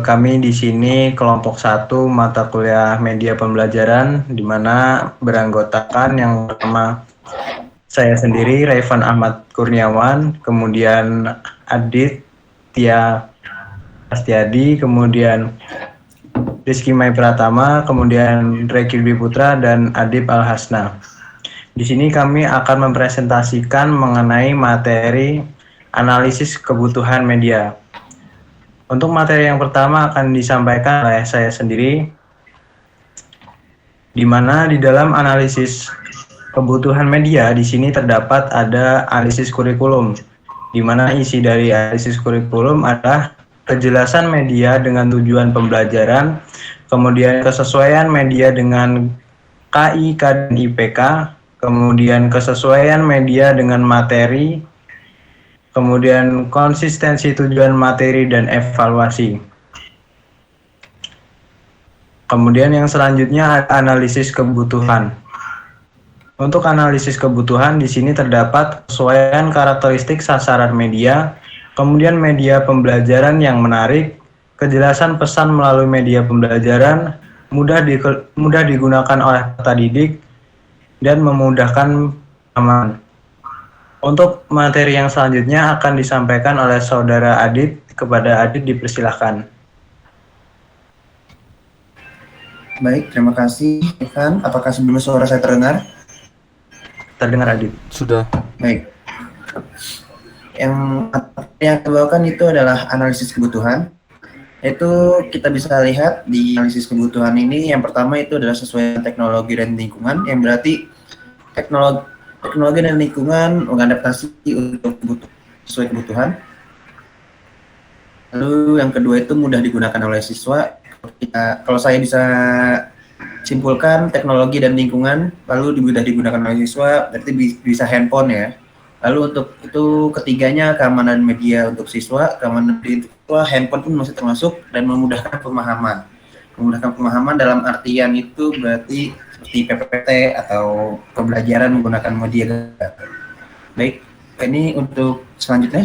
Kami di sini kelompok 1 mata kuliah media pembelajaran, di mana beranggotakan yang pertama saya sendiri, Raivan Ahmad Kurniawan, kemudian Adit Tia Astiadi, kemudian Rizky Mai Pratama, kemudian Reki Dwi Putra, dan Adib Al-Hasna. Di sini kami akan mempresentasikan mengenai materi analisis kebutuhan media. Untuk materi yang pertama akan disampaikan oleh saya sendiri, di mana di dalam analisis kebutuhan media di sini terdapat ada analisis kurikulum, di mana isi dari analisis kurikulum adalah kejelasan media dengan tujuan pembelajaran, kemudian kesesuaian media dengan KIK dan IPK, kemudian kesesuaian media dengan materi, kemudian konsistensi tujuan materi dan evaluasi. Kemudian yang selanjutnya analisis kebutuhan. Untuk analisis kebutuhan di sini terdapat kesesuaian karakteristik sasaran media, kemudian media pembelajaran yang menarik, kejelasan pesan melalui media pembelajaran, mudah digunakan oleh peserta didik, dan memudahkan pemahaman. Untuk materi yang selanjutnya akan disampaikan oleh Saudara Adit. Kepada Adit dipersilahkan. Baik, terima kasih Ivan. Apakah sebelumnya suara saya terdengar? Terdengar Adit. Sudah. Baik. Yang dibawakan itu adalah analisis kebutuhan. Itu kita bisa lihat di analisis kebutuhan ini, yang pertama itu adalah sesuai teknologi dan lingkungan, yang berarti teknologi dan lingkungan mengadaptasi untuk sesuai kebutuhan. Lalu yang kedua itu mudah digunakan oleh siswa. Kalau saya bisa simpulkan teknologi dan lingkungan, lalu mudah digunakan oleh siswa, berarti bisa handphone ya. Lalu untuk itu ketiganya keamanan media untuk siswa, keamanan media untuk siswa, handphone pun masih termasuk, dan memudahkan pemahaman. Memudahkan pemahaman dalam artian itu berarti seperti PPT atau pembelajaran menggunakan media. Baik, ini untuk selanjutnya.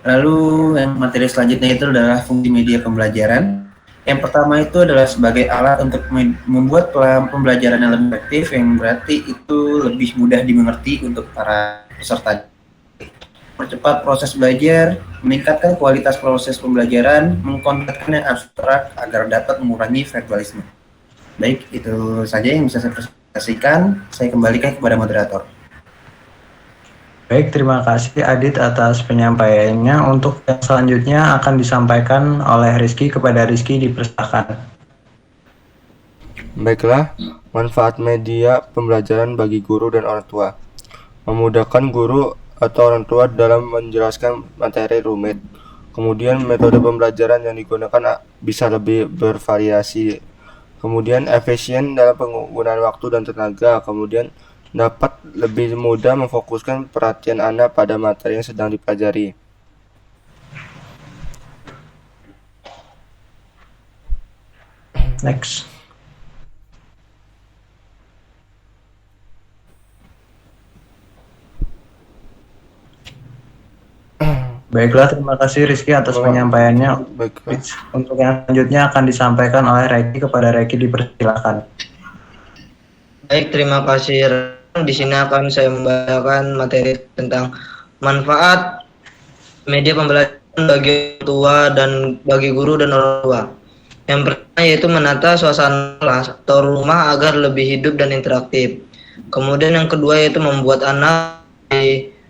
Lalu yang materi selanjutnya itu adalah fungsi media pembelajaran. Yang pertama itu adalah sebagai alat untuk membuat pembelajaran yang lebih efektif, yang berarti itu lebih mudah dimengerti untuk para peserta. Percepat proses belajar, meningkatkan kualitas proses pembelajaran, mengkontekkan yang abstrak agar dapat mengurangi verbalisme. Baik, itu saja yang bisa saya presentasikan. Saya kembalikan kepada moderator. Baik, terima kasih Adit atas penyampaiannya. Untuk yang selanjutnya akan disampaikan oleh Rizky. Kepada Rizky dipersilakan. Baiklah, manfaat media pembelajaran bagi guru dan orang tua. Memudahkan guru atau orang tua dalam menjelaskan materi rumit. Kemudian metode pembelajaran yang digunakan bisa lebih bervariasi. Kemudian efisien dalam penggunaan waktu dan tenaga. Kemudian dapat lebih mudah memfokuskan perhatian Anda pada materi yang sedang dipelajari. Next. Baiklah, terima kasih Rizky atas penyampaiannya. Baiklah. Untuk yang selanjutnya akan disampaikan oleh Reki. Kepada Reki dipersilakan. Baik, terima kasih. Di sini akan saya membacakan materi tentang manfaat media pembelajaran bagi orang tua dan bagi guru dan orang tua. Yang pertama yaitu menata suasana kelas atau rumah agar lebih hidup dan interaktif. Kemudian yang kedua yaitu membuat anak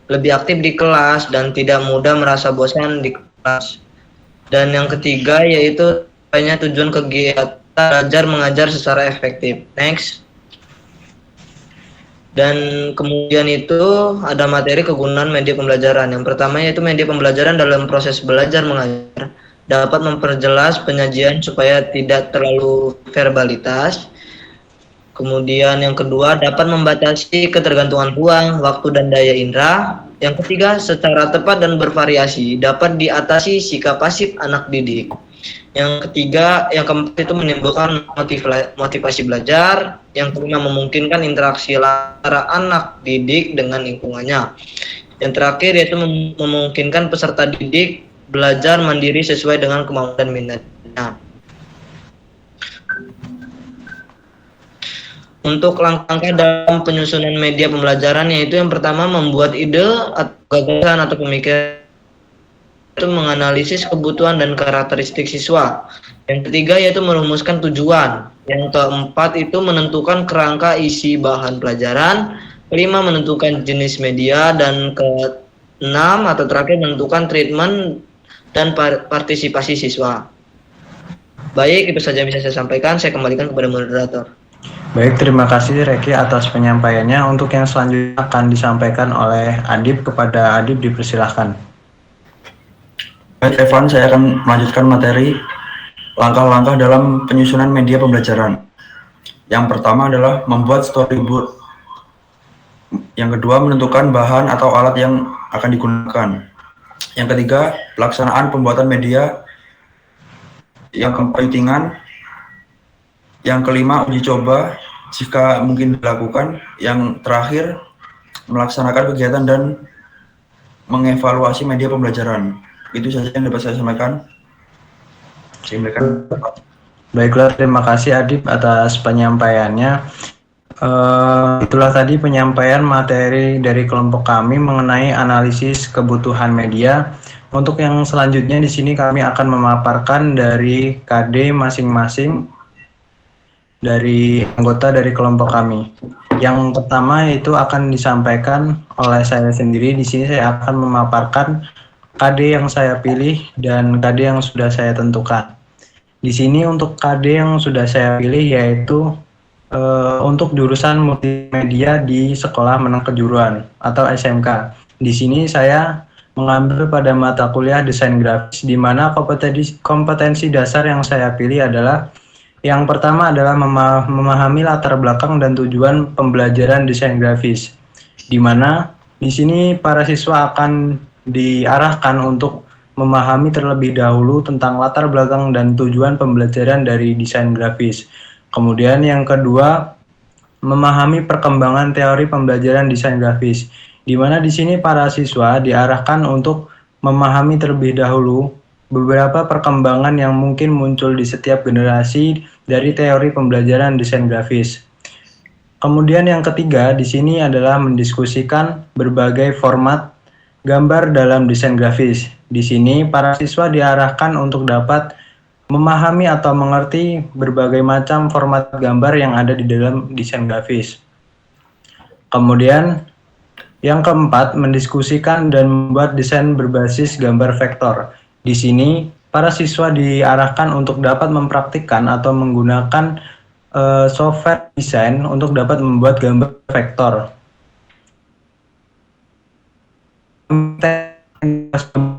lebih aktif di kelas dan tidak mudah merasa bosan di kelas. Dan yang ketiga yaitu tujuan kegiatan belajar mengajar secara efektif. Next. Dan kemudian itu ada materi kegunaan media pembelajaran. Yang pertama yaitu media pembelajaran dalam proses belajar mengajar dapat memperjelas penyajian supaya tidak terlalu verbalitas. Kemudian yang kedua dapat membatasi ketergantungan ruang, waktu dan daya indera. Yang ketiga secara tepat dan bervariasi dapat diatasi sikap pasif anak didik. Yang ketiga, yang keempat itu menimbulkan motivasi belajar. Yang kelima memungkinkan interaksi antara anak didik dengan lingkungannya. Yang terakhir yaitu memungkinkan peserta didik belajar mandiri sesuai dengan kemampuan dan minatnya. Untuk langkah-langkah dalam penyusunan media pembelajaran, yaitu yang pertama membuat ide atau gagasan atau pemikiran, itu menganalisis kebutuhan dan karakteristik siswa. Yang ketiga yaitu merumuskan tujuan. Yang keempat itu menentukan kerangka isi bahan pelajaran. Kelima menentukan jenis media, dan keenam atau terakhir menentukan treatment dan partisipasi siswa. Baik, itu saja yang bisa saya sampaikan. Saya kembalikan kepada moderator. Baik, terima kasih Reki atas penyampaiannya. Untuk yang selanjutnya akan disampaikan oleh Adib. Kepada Adib dipersilahkan. Baik, Evan, saya akan melanjutkan materi langkah-langkah dalam penyusunan media pembelajaran. Yang pertama adalah membuat storyboard. Yang kedua, menentukan bahan atau alat yang akan digunakan. Yang ketiga, pelaksanaan pembuatan media. Yang keempat, editingan. Yang kelima, uji coba jika mungkin dilakukan. Yang terakhir, melaksanakan kegiatan dan mengevaluasi media pembelajaran. Itu saja yang dapat saya sampaikan. Baiklah, terima kasih Adib atas penyampaiannya. Itulah tadi penyampaian materi dari kelompok kami mengenai analisis kebutuhan media. Untuk yang selanjutnya di sini kami akan memaparkan dari KD masing-masing dari anggota dari kelompok kami. Yang pertama itu akan disampaikan oleh saya sendiri. Di sini saya akan memaparkan KD yang saya pilih dan KD yang sudah saya tentukan. Di sini untuk KD yang sudah saya pilih yaitu untuk jurusan multimedia di Sekolah Menengah Kejuruan atau SMK. Di sini saya mengambil pada mata kuliah desain grafis, di mana kompetensi dasar yang saya pilih adalah yang pertama adalah memahami latar belakang dan tujuan pembelajaran desain grafis, di mana di sini para siswa akan diarahkan untuk memahami terlebih dahulu tentang latar belakang dan tujuan pembelajaran dari desain grafis. Kemudian yang kedua, memahami perkembangan teori pembelajaran desain grafis, di mana di sini para siswa diarahkan untuk memahami terlebih dahulu beberapa perkembangan yang mungkin muncul di setiap generasi dari teori pembelajaran desain grafis. Kemudian yang ketiga di sini adalah mendiskusikan berbagai format gambar dalam desain grafis. Di sini para siswa diarahkan untuk dapat memahami atau mengerti berbagai macam format gambar yang ada di dalam desain grafis. Kemudian yang keempat, mendiskusikan dan membuat desain berbasis gambar vektor. Di sini para siswa diarahkan untuk dapat mempraktikkan atau menggunakan software desain untuk dapat membuat gambar vektor.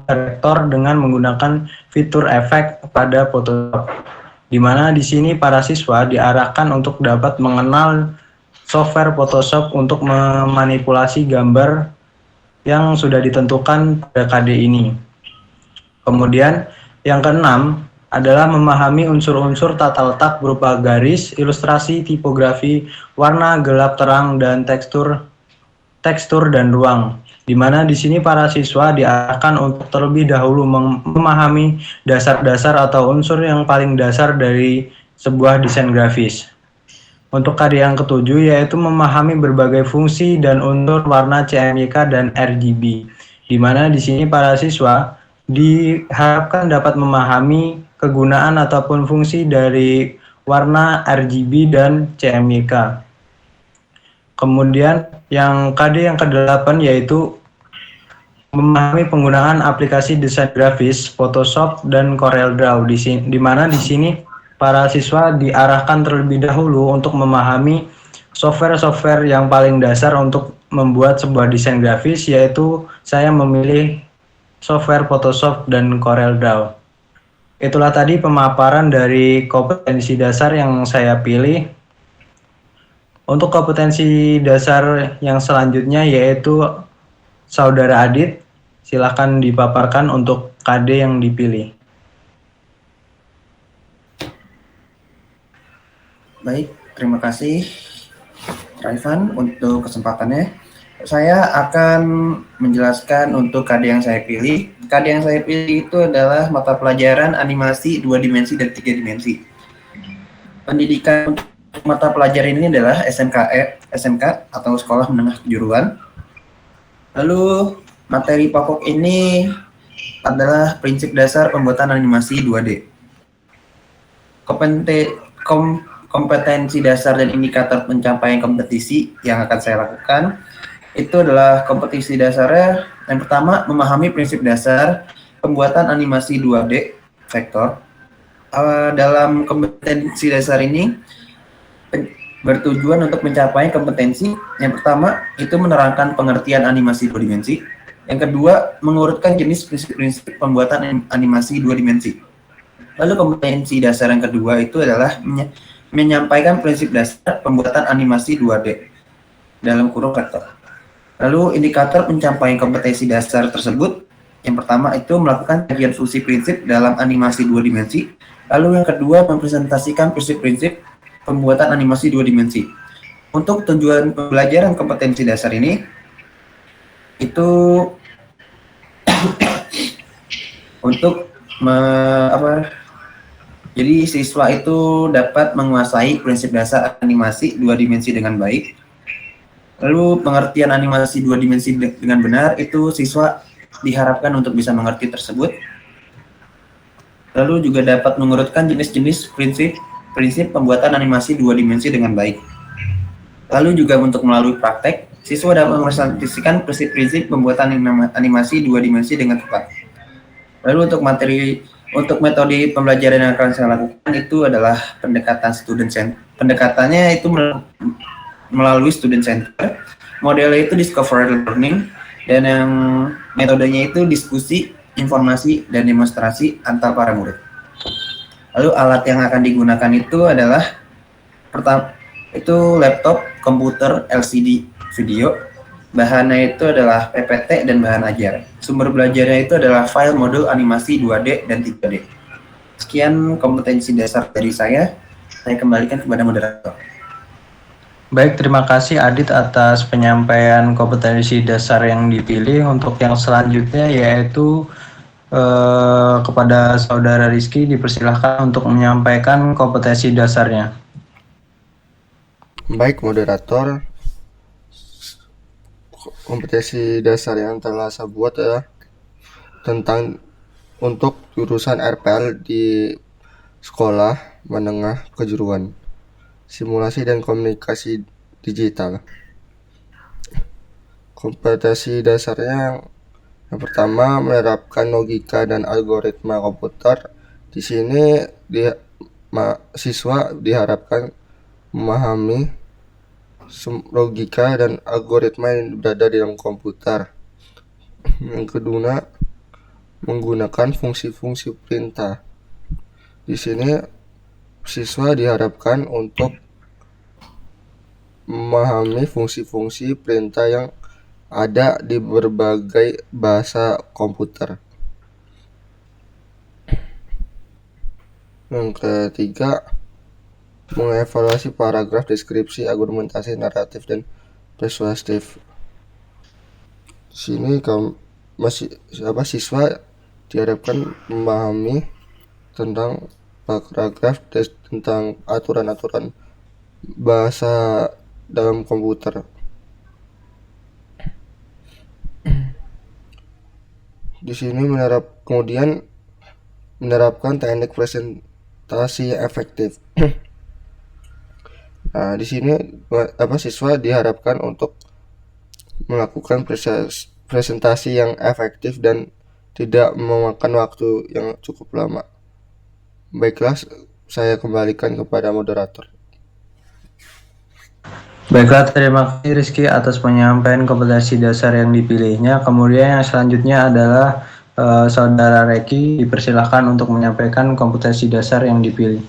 Vektor dengan menggunakan fitur efek pada Photoshop, di mana di sini para siswa diarahkan untuk dapat mengenal software Photoshop untuk memanipulasi gambar yang sudah ditentukan pada KD ini. Kemudian yang keenam adalah memahami unsur-unsur tata letak berupa garis, ilustrasi, tipografi, warna, gelap, terang, dan tekstur dan ruang. Di mana di sini para siswa diarahkan untuk terlebih dahulu memahami dasar-dasar atau unsur yang paling dasar dari sebuah desain grafis. Untuk KD yang ketujuh yaitu memahami berbagai fungsi dan unsur warna CMYK dan RGB. Di mana di sini para siswa diharapkan dapat memahami kegunaan ataupun fungsi dari warna RGB dan CMYK. Kemudian yang KD yang ke-8 yaitu memahami penggunaan aplikasi desain grafis, Photoshop dan CorelDRAW, di mana di sini para siswa diarahkan terlebih dahulu untuk memahami software-software yang paling dasar untuk membuat sebuah desain grafis, yaitu saya memilih software Photoshop dan CorelDRAW. Itulah tadi pemaparan dari kompetensi dasar yang saya pilih. Untuk kompetensi dasar yang selanjutnya yaitu Saudara Adit, silakan dipaparkan untuk KD yang dipilih. Baik, terima kasih Raifan untuk kesempatannya. Saya akan menjelaskan untuk KD yang saya pilih. KD yang saya pilih itu adalah mata pelajaran animasi 2 dimensi dan 3 dimensi. Pendidikan untuk mata pelajaran ini adalah SMK atau Sekolah Menengah Kejuruan. Lalu materi pokok ini adalah prinsip dasar pembuatan animasi 2D. Kompetensi dasar dan indikator pencapaian kompetisi yang akan saya lakukan itu adalah kompetisi dasarnya. Yang pertama, memahami prinsip dasar pembuatan animasi 2D vektor. Dalam kompetensi dasar ini bertujuan untuk mencapai kompetensi. Yang pertama, itu menerangkan pengertian animasi 2 dimensi. Yang kedua, mengurutkan jenis prinsip-prinsip pembuatan animasi 2 dimensi. Lalu kompetensi dasar yang kedua itu adalah menyampaikan prinsip dasar pembuatan animasi 2D dalam kurung vektor. Lalu indikator pencapaian kompetensi dasar tersebut, yang pertama itu melakukan kajian fungsi prinsip dalam animasi 2 dimensi. Lalu yang kedua, mempresentasikan prinsip-prinsip pembuatan animasi 2 dimensi. Untuk tujuan pembelajaran kompetensi dasar ini, itu untuk jadi siswa itu dapat menguasai prinsip dasar animasi 2 dimensi dengan baik. Lalu pengertian animasi 2 dimensi dengan benar, itu siswa diharapkan untuk bisa mengerti tersebut. Lalu juga dapat mengurutkan jenis-jenis prinsip pembuatan animasi 2 dimensi dengan baik. Lalu juga untuk melalui praktek, siswa dapat mempresentasikan prinsip-prinsip pembuatan animasi 2 dimensi dengan tepat. Lalu untuk metode pembelajaran yang akan saya lakukan itu adalah pendekatan student center. Pendekatannya itu melalui student center. Modelnya itu discovery learning, dan yang metodenya itu diskusi, informasi, dan demonstrasi antar para murid. Lalu alat yang akan digunakan itu adalah pertama itu laptop, komputer, LCD, video. Bahannya itu adalah PPT dan bahan ajar. Sumber belajarnya itu adalah file modul animasi 2D dan 3D. Sekian kompetensi dasar dari saya kembalikan kepada moderator. Baik, terima kasih Adit atas penyampaian kompetensi dasar yang dipilih. Untuk yang selanjutnya yaitu kepada Saudara Rizky dipersilahkan untuk menyampaikan kompetensi dasarnya. Baik, moderator. Kompetensi dasar yang telah saya buat adalah tentang untuk jurusan RPL di Sekolah Menengah Kejuruan, simulasi dan komunikasi digital. Kompetensi dasarnya yang pertama, menerapkan logika dan algoritma komputer. Di sini siswa diharapkan memahami logika dan algoritma yang berada di dalam komputer. Yang kedua, menggunakan fungsi-fungsi perintah. Di sini siswa diharapkan untuk memahami fungsi-fungsi perintah yang ada di berbagai bahasa komputer. Yang ketiga, mengevaluasi paragraf, deskripsi, argumentasi, naratif, dan persuasif. Di sini siswa diharapkan memahami tentang paragraf, tentang aturan-aturan bahasa dalam komputer. Di sini kemudian menerapkan teknik presentasi yang efektif. Nah, di sini siswa diharapkan untuk melakukan presentasi yang efektif dan tidak memakan waktu yang cukup lama. Baiklah, saya kembalikan kepada moderator. Baiklah, terima kasih Rizky atas penyampaian kompetensi dasar yang dipilihnya. Kemudian yang selanjutnya adalah Saudara Reki, dipersilahkan untuk menyampaikan kompetensi dasar yang dipilih.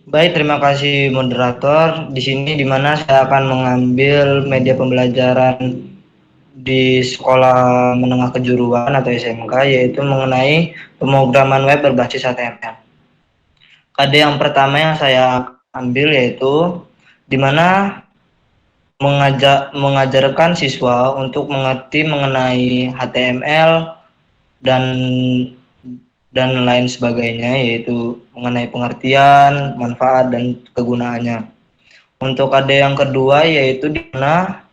Baik, terima kasih moderator. Di sini dimana saya akan mengambil media pembelajaran di Sekolah Menengah Kejuruan atau SMK, yaitu mengenai pemrograman web berbasis HTML. KD yang pertama yang saya ambil yaitu dimana mengajarkan siswa untuk mengerti mengenai HTML dan lain sebagainya, yaitu mengenai pengertian, manfaat dan kegunaannya. Untuk KD yang kedua yaitu di mana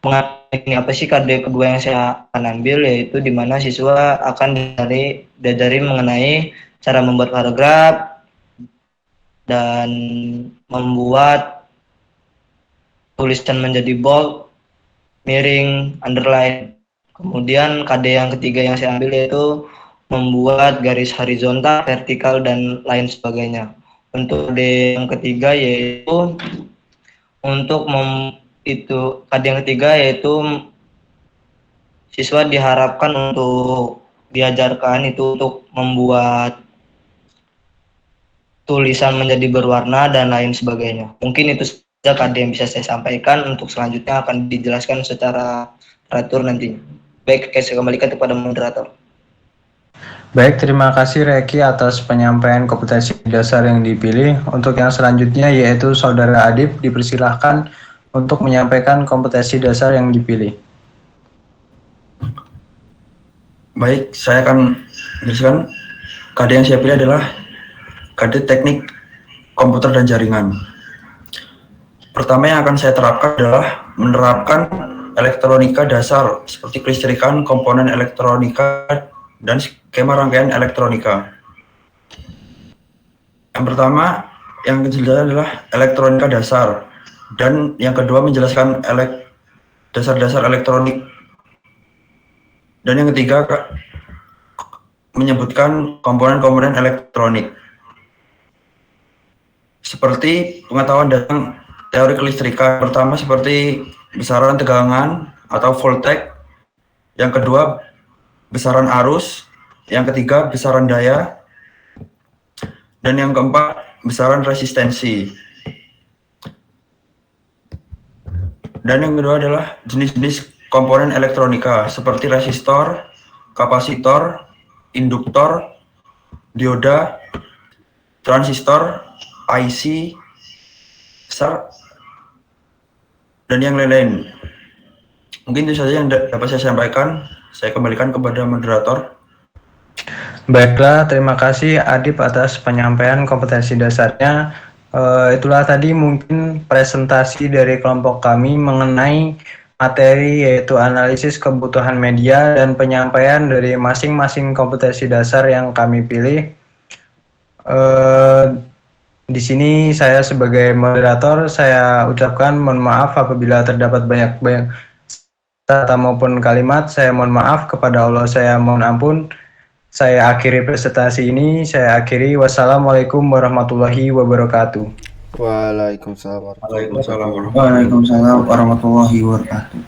mengenai apa sih KD kedua yang saya akan ambil, yaitu di mana siswa akan diajari mengenai cara membuat paragraf dan membuat tulisan menjadi bold, miring, underline. Kemudian KD yang ketiga yang saya ambil yaitu membuat garis horizontal, vertikal dan lain sebagainya. Untuk KD yang ketiga yaitu KD yang ketiga yaitu siswa diharapkan untuk diajarkan itu untuk membuat tulisan menjadi berwarna dan lain sebagainya. Mungkin itu saja KD yang bisa saya sampaikan. Untuk selanjutnya akan dijelaskan secara teratur nantinya. Baik, saya kembalikan kepada moderator. Baik, terima kasih Reki atas penyampaian kompetensi dasar yang dipilih. Untuk yang selanjutnya yaitu Saudara Adib, dipersilahkan untuk menyampaikan kompetensi dasar yang dipilih. Baik, saya akan menjelaskan KD yang saya pilih adalah KD Teknik Komputer dan Jaringan. Pertama yang akan saya terapkan adalah menerapkan elektronika dasar seperti kelistrikan, komponen elektronika, dan skema rangkaian elektronika. Yang pertama yang dijelaskan adalah elektronika dasar, dan yang kedua menjelaskan dasar-dasar elektronik, dan yang ketiga menyebutkan komponen-komponen elektronik seperti pengetahuan tentang teori kelistrikan. Pertama seperti besaran tegangan atau voltage, yang kedua besaran arus, yang ketiga besaran daya, dan yang keempat besaran resistensi. Dan yang kedua adalah jenis-jenis komponen elektronika seperti resistor, kapasitor, induktor, dioda, transistor, IC, dan yang lain-lain. Mungkin itu saja yang dapat saya sampaikan. Saya kembalikan kepada moderator. Baiklah, terima kasih Adib atas penyampaian kompetensi dasarnya. Itulah tadi mungkin presentasi dari kelompok kami mengenai materi yaitu analisis kebutuhan media dan penyampaian dari masing-masing kompetensi dasar yang kami pilih. Di sini saya sebagai moderator, saya ucapkan mohon maaf apabila terdapat banyak kata maupun kalimat. Saya mohon maaf kepada Allah, saya mohon ampun. Saya akhiri presentasi ini, saya akhiri. Wassalamualaikum warahmatullahi wabarakatuh. Waalaikumsalam warahmatullahi wabarakatuh. Waalaikumsalam warahmatullahi wabarakatuh.